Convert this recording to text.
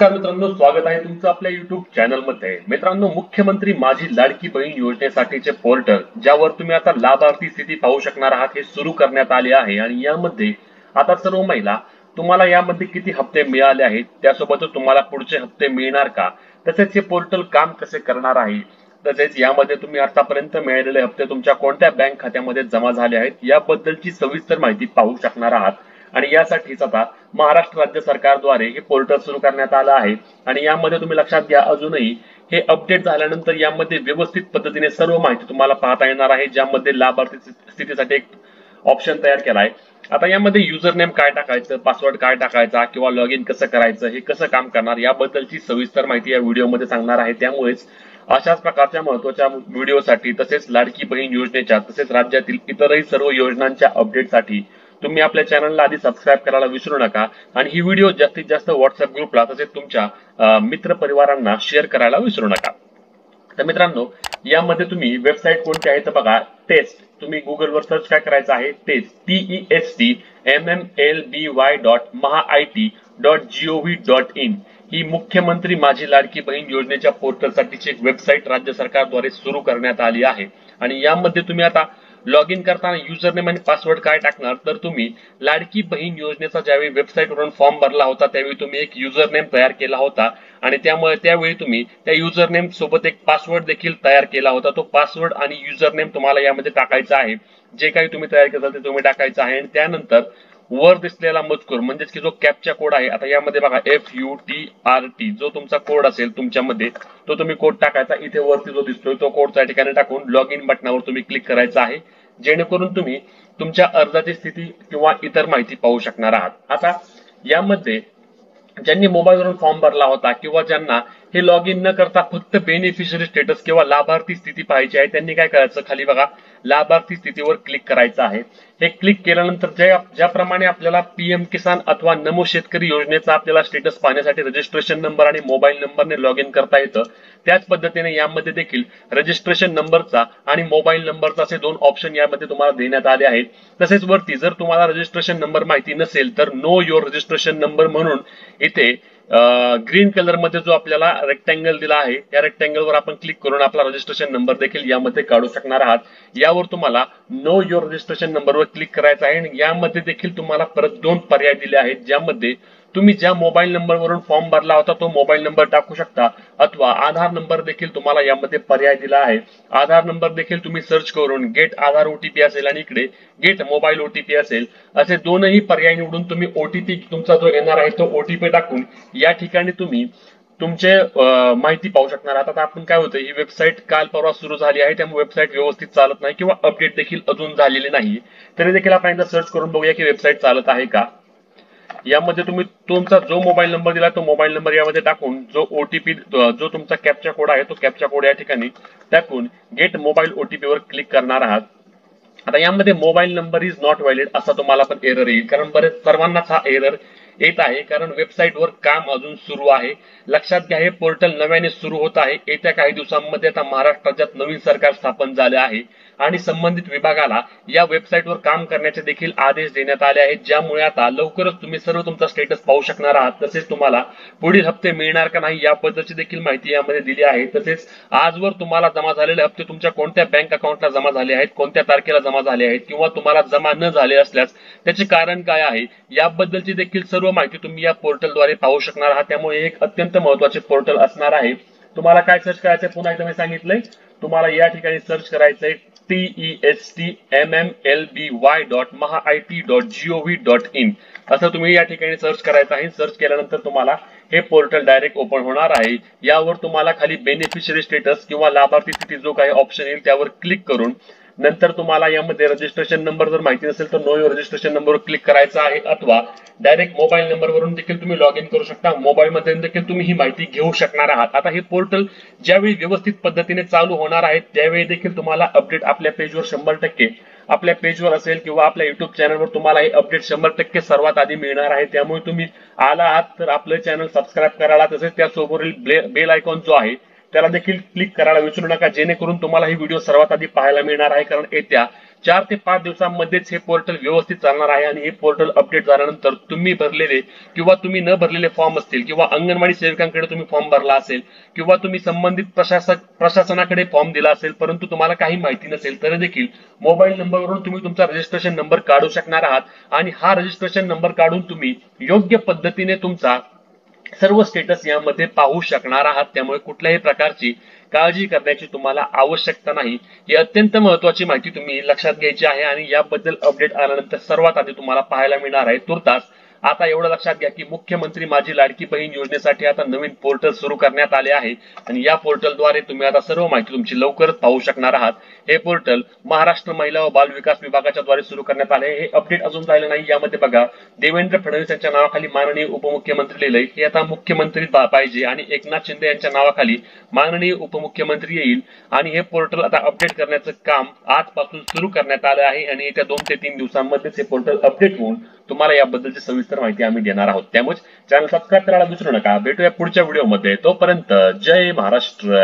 नमस्कार मित्रांनो, स्वागत आहे तुमचं आपल्या युट्यूब चॅनल मध्ये। मित्रांनो, मुख्यमंत्री माझी लाडकी बहीण योजनेसाठीचे पोर्टल ज्यावर तुम्ही आता लाभार्थी स्थिती पाहू शकणार आहात हे सुरू करण्यात आले आहे। आणि यामध्ये आता सर्व महिला तुम्हाला यामध्ये किती हप्ते मिळाले आहेत, त्यासोबतच तुम्हाला पुढचे हप्ते मिळणार का, तसेच हे पोर्टल काम कसे करणार आहे, तसेच यामध्ये तुम्ही आतापर्यंत मिळालेले हप्ते तुमच्या कोणत्या बँक खात्यामध्ये जमा झाले आहेत याबद्दलची सविस्तर माहिती पाहू शकणार आहात। आणि यासाठीच आता महाराष्ट्र राज्य सरकारद्वारे हे पोर्टल सुरू करण्यात आलं आहे। आणि यामध्ये तुम्ही लक्षात घ्या, अजूनही हे अपडेट झाल्यानंतर यामध्ये व्यवस्थित पद्धतीने सर्व माहिती तुम्हाला पाहता येणार आहे, ज्यामध्ये लाभार्थी स्थितीसाठी एक ऑप्शन तयार केला आहे। आता यामध्ये युजर नेम काय टाकायचं, पासवर्ड काय टाकायचा किंवा लॉग इन कसं करायचं, हे कसं काम करणार याबद्दलची सविस्तर माहिती या व्हिडिओमध्ये सांगणार आहे। त्यामुळेच अशाच प्रकारच्या महत्त्वाच्या व्हिडिओसाठी तसेच लाडकी बहीण योजनेच्या तसेच राज्यातील इतरही सर्व योजनांच्या अपडेटसाठी तुम्ही आपल्या चॅनलला आधी सबस्क्राइब करायला विसरू नका। आणि ही व्हिडिओ जास्तीत जास्त व्हॉट्सअप ग्रुपला तसेच तुमच्या मित्र परिवारांना शेअर करायला विसरू नका। तर मित्रांनो, यामध्ये तुम्ही वेबसाईट कोणती आहे तर बघा, टेस्ट, तुम्ही गुगलवर सर्च काय करायचं आहे, टेस्ट testmmlby.mahait.gov.in ही मुख्यमंत्री माझी लाडकी बहीण योजनेच्या पोर्टलसाठीची एक वेबसाईट राज्य सरकारद्वारे सुरू करण्यात आली आहे। आणि यामध्ये तुम्ही आता लॉग इन करताना युजर नेम आणि पासवर्ड काय टाकणार, तर तुम्ही लाडकी बहीण योजनेचा ज्यावेळी वेबसाईटवरून फॉर्म भरला होता त्यावेळी तुम्ही एक युजर नेम तयार केला होता आणि त्यामुळे त्यावेळी तुम्ही त्या युजर नेम सोबत एक पासवर्ड देखील तयार केला होता। तो पासवर्ड आणि युजर नेम तुम्हाला यामध्ये टाकायचा आहे, जे काही तुम्ही तयार केलं ते तुम्ही टाकायचं आहे। आणि त्यानंतर वर दिसलेला मजकूर म्हणजेच की जो कॅप्चा कोड आहे, आता यामध्ये बघा FUTRT जो तुमचा कोड असेल तुमच्यामध्ये तो तुम्ही कोड टाकायचा। इथे वरती जो दिसतोय तो कोड त्या ठिकाणी टाकून लॉग इन बटनावर तुम्ही क्लिक करायचं आहे, जेणेकरून तुम्ही तुमच्या अर्जाची स्थिती किंवा इतर माहिती पाहू शकणार आहात। आता यामध्ये ज्यांनी मोबाईलवरून फॉर्म भरला होता किंवा ज्यांना हे लॉग इन न करता फक्त बेनिफिशियरी स्टेटस किंवा लाभार्थी स्थिती पाहायची आहे, त्यांनी काय करायचं, खाली बघा लाभार्थी स्थितीवर क्लिक करायचं आहे। हे क्लिक केल्यानंतर ज्याप्रमाणे आपल्याला पीएम किसान अथवा नमो शेतकरी योजनेचा आपल्याला स्टेटस पाहण्यासाठी रजिस्ट्रेशन नंबर आणि मोबाईल नंबरने लॉग इन करता येतं, त्याच पद्धतीने यामध्ये देखील रजिस्ट्रेशन नंबरचा आणि मोबाईल नंबरचा असे दोन ऑप्शन यामध्ये तुम्हाला देण्यात आले आहेत। तसेच वरती जर तुम्हाला रजिस्ट्रेशन नंबर माहिती नसेल तर नो योर रजिस्ट्रेशन नंबर म्हणून इथे ग्रीन कलर मध्ये जो आपल्याला रेक्टँगल दिला आहे त्या रेक्टँगल वर आपण क्लिक करून आपला रजिस्ट्रेशन नंबर देखील यामध्ये काढू शकणार आहात। यावर तुम्हाला नो योर रजिस्ट्रेशन नंबर वर क्लिक करायचं आहे। आणि यामध्ये देखील तुम्हाला परत दोन पर्याय दिले आहेत, ज्यामध्ये तुम्ही ज्या मोबाईल नंबर वरून फॉर्म भरला होता तो मोबाईल नंबर टाकू शकता, अथवा आधार नंबर देखील तुम्हाला यामध्ये पर्याय दिला आहे। आधार नंबर देखील तुम्ही सर्च करून गेट आधार ओटीपी असेल आणि इकडे गेट मोबाईल ओटीपी असेल, असे दोनही पर्याय निवडून तुम्ही ओटीपी तुमचा जो येणार आहे तो ओटीपी टाकून या ठिकाणी तुम्ही तुमचे माहिती पाहू शकणार आहात। आता आपण काय होतं, ही वेबसाईट काल परवा सुरू झाली आहे, त्यामुळे वेबसाईट व्यवस्थित चालत नाही किंवा अपडेट देखील अजून झालेले नाही, तरी देखील आपण एकदा सर्च करून बघूया की वेबसाईट चालत आहे का। यामध्ये तुम्ही तुमचा जो मोबाईल नंबर दिला तो मोबाईल नंबर यामध्ये टाकून जो ओटीपी जो तुमचा कॅप्चा कोड आहे तो कॅप्चा कोड या ठिकाणी टाकून गेट मोबाईल ओटीपी वर क्लिक करणार आहात। आता यामध्ये mobile number is not valid असा तुम्हाला पण एरर येईल, कारण बरेच सर्वांनाच हा एरर येत आहे, कारण वेबसाईट वर काम अजून सुरू आहे। लक्षात घ्या, हे पोर्टल नव्याने सुरू होत आहे। येत्या काही दिवसांमध्ये आता महाराष्ट्र राज्यात नवीन सरकार स्थापन झाले आहे आणि संबंधित विभागाला या वेबसाईटवर काम करण्याचे देखील आदेश देण्यात आले आहेत, ज्यामुळे आता लवकरच तुम्ही सर्व तुमचा स्टेटस पाहू शकणार आहात। तसेच तुम्हाला पुढील हप्ते मिळणार का नाही याबद्दलची देखील माहिती यामध्ये दिली आहे। तसेच आजवर तुम्हाला जमा झालेले हप्ते तुमच्या कोणत्या बँक अकाउंटला जमा झाले आहेत, कोणत्या तारखेला जमा झाले आहेत किंवा तुम्हाला जमा न झाले असल्यास त्याचे कारण काय आहे याबद्दलची देखील सर्व माहिती तुम्ही या पोर्टलद्वारे पाहू शकणार आहात। त्यामुळे एक अत्यंत महत्त्वाचे पोर्टल असणार आहे। तुम्हाला काय सर्च करायचंय, पुन्हा एकदा मी सांगितलंय, तुम्हाला या ठिकाणी सर्च करायचंय testmmlby.mahait.gov.in असं तुम्ही या ठिकाणी सर्च करायचं आहे। सर्च केल्यानंतर तुम्हाला हे पोर्टल डायरेक्ट ओपन होणार आहे। यावर तुम्हाला खाली बेनिफिशियरी स्टेटस किंवा लाभार्थी स्थिती जो काही ऑप्शन येईल त्यावर क्लिक करून नंतर तुम्हाला यामध्ये रजिस्ट्रेशन नंबर जर माहिती नसेल तर नो योर रजिस्ट्रेशन नंबरवर क्लिक करायचा आहे, अथवा डायरेक्ट मोबाईल नंबरवरून देखील तुम्ही लॉग इन करू शकता। मोबाईल मध्ये देखील तुम्ही ही माहिती घेऊ शकणार आहात। आता हे पोर्टल ज्यावेळी व्यवस्थित पद्धतीने चालू होणार आहे त्यावेळी देखील तुम्हाला अपडेट आपल्या पेजवर 100% आपल्या पेजवर असेल किंवा आपल्या युट्यूब चॅनलवर तुम्हाला हे अपडेट 100% सर्वात आधी मिळणार आहे। त्यामुळे तुम्ही आला आहात तर आपलं चॅनल सबस्क्राइब करायला तसेच त्यासोबत बेल आयकॉन जो आहे त्याला देखील क्लिक करायला विसरू नका, जेणेकरून तुम्हाला ही व्हिडिओ सर्वात आधी पाहायला मिळणार आहे। कारण येत्या 4 ते 5 दिवसांमध्येच हे पोर्टल व्यवस्थित चालणार आहे आणि हे पोर्टल अपडेट झाल्यानंतर तुम्ही भरलेले किंवा तुम्ही न भरलेले फॉर्म असतील किंवा अंगणवाडी सेविकांकडे तुम्ही फॉर्म भरला असेल किंवा तुम्ही संबंधित प्रशासनाकडे फॉर्म दिला असेल परंतु तुम्हाला काही माहिती नसेल तर देखील मोबाईल नंबरवरून तुम्ही तुमचा रजिस्ट्रेशन नंबर काढू शकणार आहात आणि हा रजिस्ट्रेशन नंबर काढून तुम्ही योग्य पद्धतीने तुमचा सर्व स्टेटस यामध्ये पाहू शकणार आहात। त्यामुळे कुठल्याही प्रकारची काळजी करण्याची तुम्हाला आवश्यकता नाही। ही अत्यंत महत्त्वाची माहिती तुम्ही लक्षात घ्यायची आहे आणि याबद्दल अपडेट आल्यानंतर सर्वात आधी तुम्हाला पाहायला मिळणार आहे। तुर्तास आता एवढं लक्षात घ्या की मुख्यमंत्री माझी लाडकी बहीण योजनेसाठी आता नवीन पोर्टल सुरू करण्यात आले आहे आणि या पोर्टलद्वारे तुम्ही आता सर्व माहिती तुमची लवकरच पाहू शकणार आहात। हे पोर्टल महाराष्ट्र महिला व बाल विकास विभागाच्या द्वारे सुरू करण्यात आले। हे अपडेट अजून झाले नाही। यामध्ये बघा देवेंद्र फडणवीस यांच्या नावाखाली माननीय उपमुख्यमंत्री लिहिलंय, हे आता मुख्यमंत्री पाहिजे आणि एकनाथ शिंदे यांच्या नावाखाली माननीय उपमुख्यमंत्री येईल आणि हे पोर्टल आता अपडेट करण्याचं काम आजपासून सुरू करण्यात आलं आहे आणि येत्या 2 ते 3 दिवसांमध्येच हे पोर्टल अपडेट होऊन तुम्हाला याबद्दलची सविस्तर माहिती आम्ही देणार आहोत। त्यामुळे चॅनल सबस्क्राईब करायला विसरू नका। भेटूया पुढच्या व्हिडिओमध्ये, तोपर्यंत जय महाराष्ट्र।